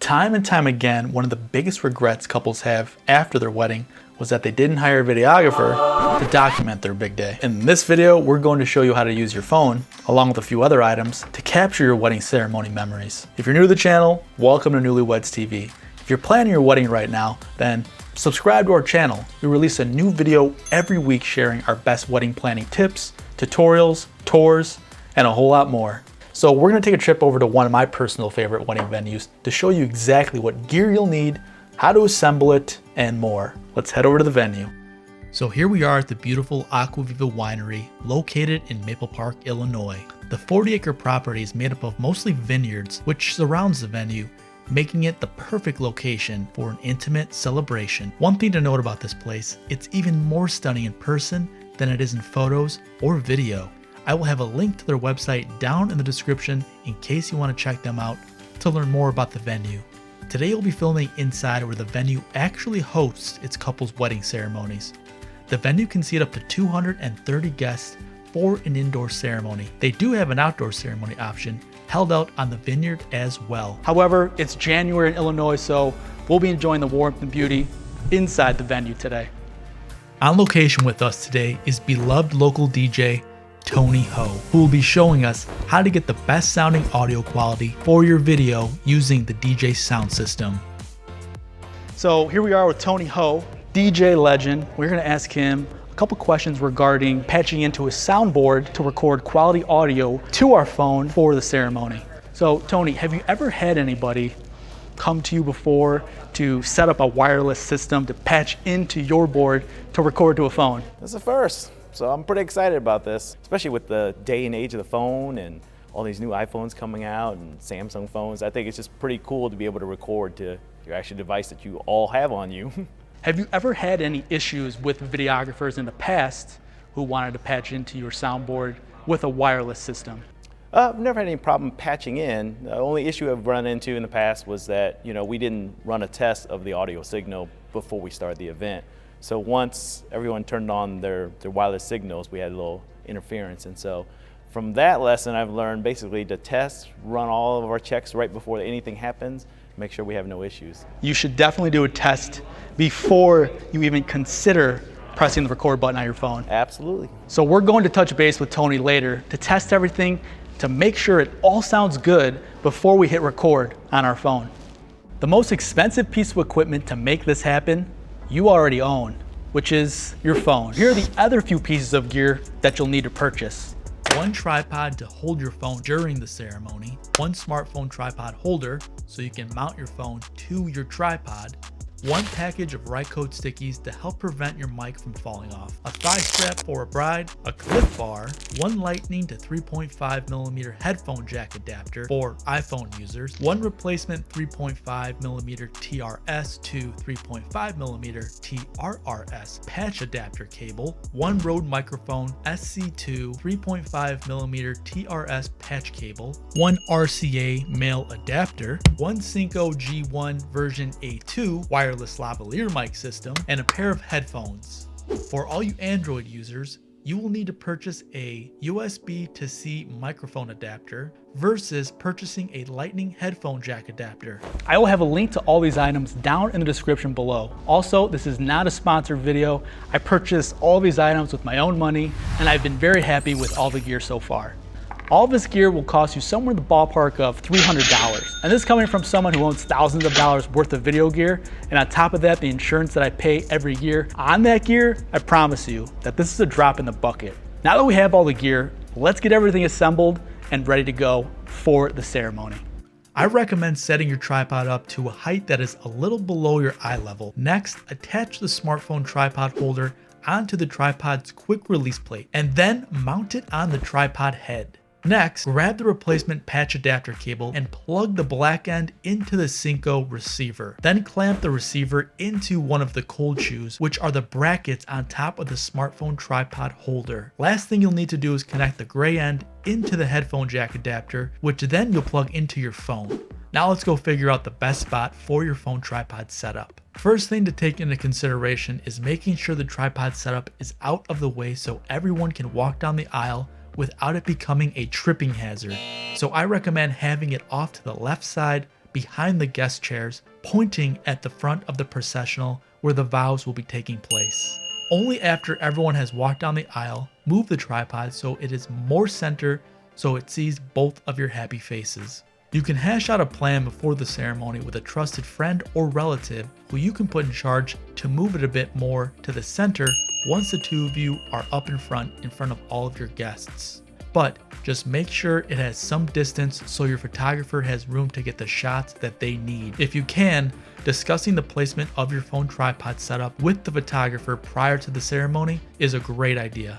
Time and time again, one of the biggest regrets couples have after their wedding was that they didn't hire a videographer to document their big day. In this video, we're going to show you how to use your phone, along with a few other items, to capture your wedding ceremony memories. If you're new to the channel, welcome to Newlyweds TV. If you're planning your wedding right now, then subscribe to our channel. We release a new video every week sharing our best wedding planning tips, tutorials, tours, and a whole lot more. So we're gonna take a trip over to one of my personal favorite wedding venues to show you exactly what gear you'll need, how to assemble it, and more. Let's head over to the venue. So here we are at the beautiful Aquaviva Winery, located in Maple Park, Illinois. The 40-acre property is made up of mostly vineyards, which surrounds the venue, making it the perfect location for an intimate celebration. One thing to note about this place, it's even more stunning in person than it is in photos or video. I will have a link to their website down in the description in case you want to check them out to learn more about the venue. Today we'll be filming inside where the venue actually hosts its couple's wedding ceremonies. The venue can seat up to 230 guests for an indoor ceremony. They do have an outdoor ceremony option held out on the vineyard as well. However, it's January in Illinois, so we'll be enjoying the warmth and beauty inside the venue today. On location with us today is beloved local DJ Tony Ho, who will be showing us how to get the best sounding audio quality for your video using the DJ sound system. So here we are with Tony Ho, DJ legend. We're gonna ask him a couple questions regarding patching into his soundboard to record quality audio to our phone for the ceremony. So Tony, have you ever had anybody come to you before to set up a wireless system to patch into your board to record to a phone? This is the first. So I'm pretty excited about this, especially with the day and age of the phone and all these new iPhones coming out and Samsung phones. I think it's just pretty cool to be able to record to your actual device that you all have on you. Have you ever had any issues with videographers in the past who wanted to patch into your soundboard with a wireless system? I've never had any problem patching in. The only issue I've run into in the past was that, we didn't run a test of the audio signal before we started the event. So once everyone turned on their wireless signals, we had a little interference. And so from that lesson, I've learned basically to test, run all of our checks right before anything happens, make sure we have no issues. You should definitely do a test before you even consider pressing the record button on your phone. Absolutely. So we're going to touch base with Tony later to test everything to make sure it all sounds good before we hit record on our phone. The most expensive piece of equipment to make this happen you already own, which is your phone. Here are the other few pieces of gear that you'll need to purchase. One tripod to hold your phone during the ceremony, one smartphone tripod holder so you can mount your phone to your tripod, one package of Rycode stickies to help prevent your mic from falling off, a thigh strap for a bride, a Clif Bar, one lightning to 3.5mm headphone jack adapter for iPhone users, one replacement 3.5mm TRS to 3.5mm TRRS patch adapter cable, one Rode microphone SC2 3.5mm TRS patch cable, one RCA male adapter, one Synco G1 version A2 wireless lavalier mic system, and a pair of headphones. For all you Android users, you will need to purchase a USB to C microphone adapter versus purchasing a lightning headphone jack adapter. I will have a link to all these items down in the description below. Also, this is not a sponsored video. I purchased all these items with my own money, and I've been very happy with all the gear so far. All this gear will cost you somewhere in the ballpark of $300. And this is coming from someone who owns thousands of dollars worth of video gear. And on top of that, the insurance that I pay every year on that gear, I promise you that this is a drop in the bucket. Now that we have all the gear, let's get everything assembled and ready to go for the ceremony. I recommend setting your tripod up to a height that is a little below your eye level. Next, attach the smartphone tripod holder onto the tripod's quick release plate and then mount it on the tripod head. Next, grab the replacement patch adapter cable and plug the black end into the Synco receiver. Then clamp the receiver into one of the cold shoes, which are the brackets on top of the smartphone tripod holder. Last thing you'll need to do is connect the gray end into the headphone jack adapter, which then you'll plug into your phone. Now let's go figure out the best spot for your phone tripod setup. First thing to take into consideration is making sure the tripod setup is out of the way so everyone can walk down the aisle without it becoming a tripping hazard. So I recommend having it off to the left side behind the guest chairs, pointing at the front of the processional where the vows will be taking place. Only after everyone has walked down the aisle, move the tripod so it is more center so it sees both of your happy faces. You can hash out a plan before the ceremony with a trusted friend or relative who you can put in charge to move it a bit more to the center once the two of you are up in front of all of your guests. But just make sure it has some distance so your photographer has room to get the shots that they need. If you can, discussing the placement of your phone tripod setup with the photographer prior to the ceremony is a great idea.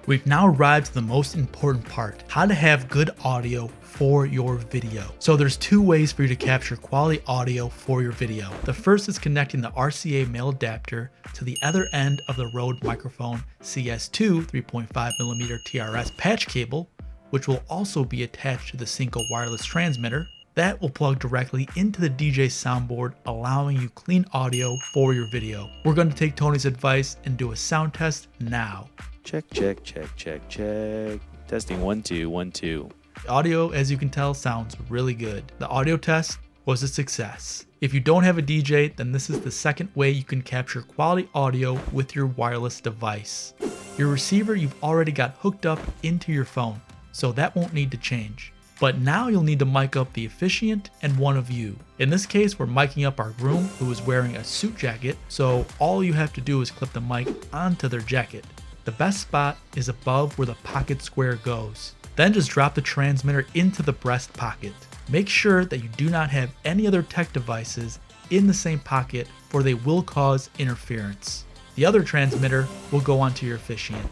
We've now arrived to the most important part, how to have good audio for your video. So there's two ways for you to capture quality audio for your video. The first is connecting the RCA male adapter to the other end of the Rode microphone CS2 3.5mm TRS patch cable, which will also be attached to the Synco wireless transmitter. That will plug directly into the DJ soundboard, allowing you clean audio for your video. We're going to take Tony's advice and do a sound test now. Check, check, check, check, check. Testing 1 2 1 2. The audio, as you can tell, sounds really good. The audio test was a success. If you don't have a DJ, then this is the second way you can capture quality audio with your wireless device. Your receiver you've already got hooked up into your phone, so that won't need to change. But now you'll need to mic up the officiant and one of you. In this case, we're miking up our groom who is wearing a suit jacket, so all you have to do is clip the mic onto their jacket. The best spot is above where the pocket square goes. Then just drop the transmitter into the breast pocket. Make sure that you do not have any other tech devices in the same pocket, for they will cause interference. The other transmitter will go onto your officiant.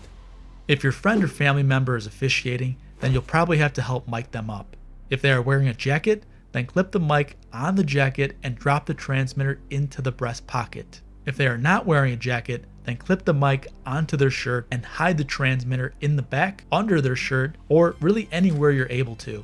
If your friend or family member is officiating, then you'll probably have to help mic them up. If they are wearing a jacket, then clip the mic on the jacket and drop the transmitter into the breast pocket. If they are not wearing a jacket, then clip the mic onto their shirt and hide the transmitter in the back, under their shirt, or really anywhere you're able to.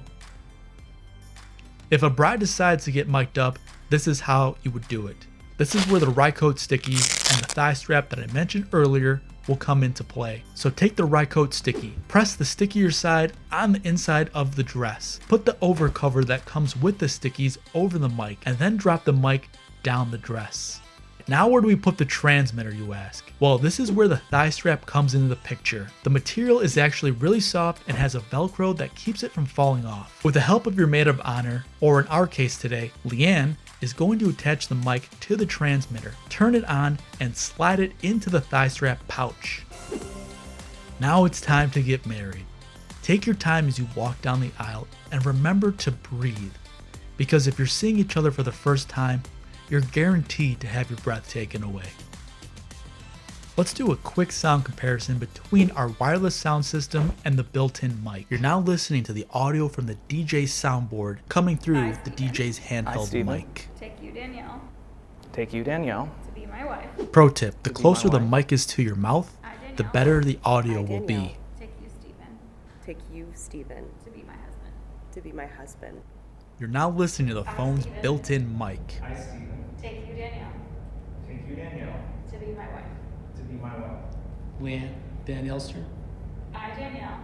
If a bride decides to get mic'd up, this is how you would do it. This is where the Rycote sticky and the thigh strap that I mentioned earlier will come into play. So take the Rycote sticky, press the stickier side on the inside of the dress, put the overcover that comes with the stickies over the mic, and then drop the mic down the dress. Now where do we put the transmitter, you ask? Well, this is where the thigh strap comes into the picture. The material is actually really soft and has a Velcro that keeps it from falling off. With the help of your maid of honor, or in our case today, Leanne, is going to attach the mic to the transmitter, turn it on, and slide it into the thigh strap pouch. Now it's time to get married. Take your time as you walk down the aisle and remember to breathe, because if you're seeing each other for the first time, you're guaranteed to have your breath taken away. Let's do a quick sound comparison between our wireless sound system and the built-in mic. You're now listening to the audio from the DJ's soundboard coming through the DJ's handheld mic. Take you, Danielle, Take you, Danielle. to be my wife. Pro tip, the be my closer the wife. mic is to your mouth, the better the audio will be. Take you, Stephen, Take you, Stephen, to be my husband. to be my husband. You're now listening to the phone's built-in mic. Take you, Danielle, Take you, Danielle, to be my wife. to be my wife. Leanne, Danielle's turn. I, Danielle,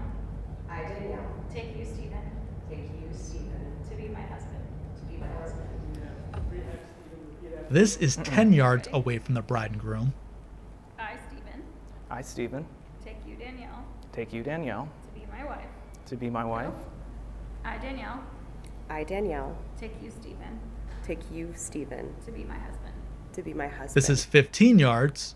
I, Danielle, take you, Stephen, take you, Stephen, to be my husband. to be my husband. This is 10 yards away from the bride and groom. I, Stephen, I, Stephen, take you, Danielle, take you, Danielle, to be my wife. to be my wife. I, Danielle, I, Danielle, take you, Stephen, take you, Stephen, to be my husband. to be my husband. This is 15 yards.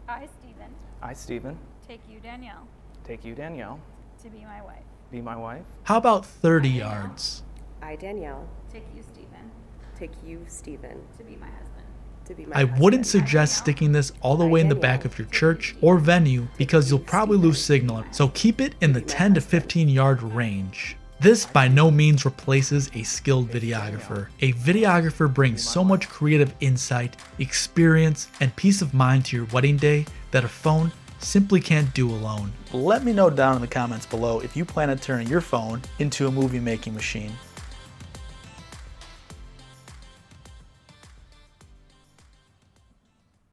I, Stephen, I, Stephen, take you, Danielle, take you, Danielle, to be my wife. be my wife. How about 30 yards? I, Danielle, Take you, Stephen, take you, Stephen, to be my husband. to be my I husband. wouldn't suggest sticking this all the way in the back of your church or venue because you'll probably lose signal, so keep it in the 10 to 15 yard range. This by no means replaces a skilled videographer. A videographer brings so much creative insight, experience, and peace of mind to your wedding day that a phone simply can't do alone. Let me know down in the comments below if you plan on turning your phone into a movie making machine.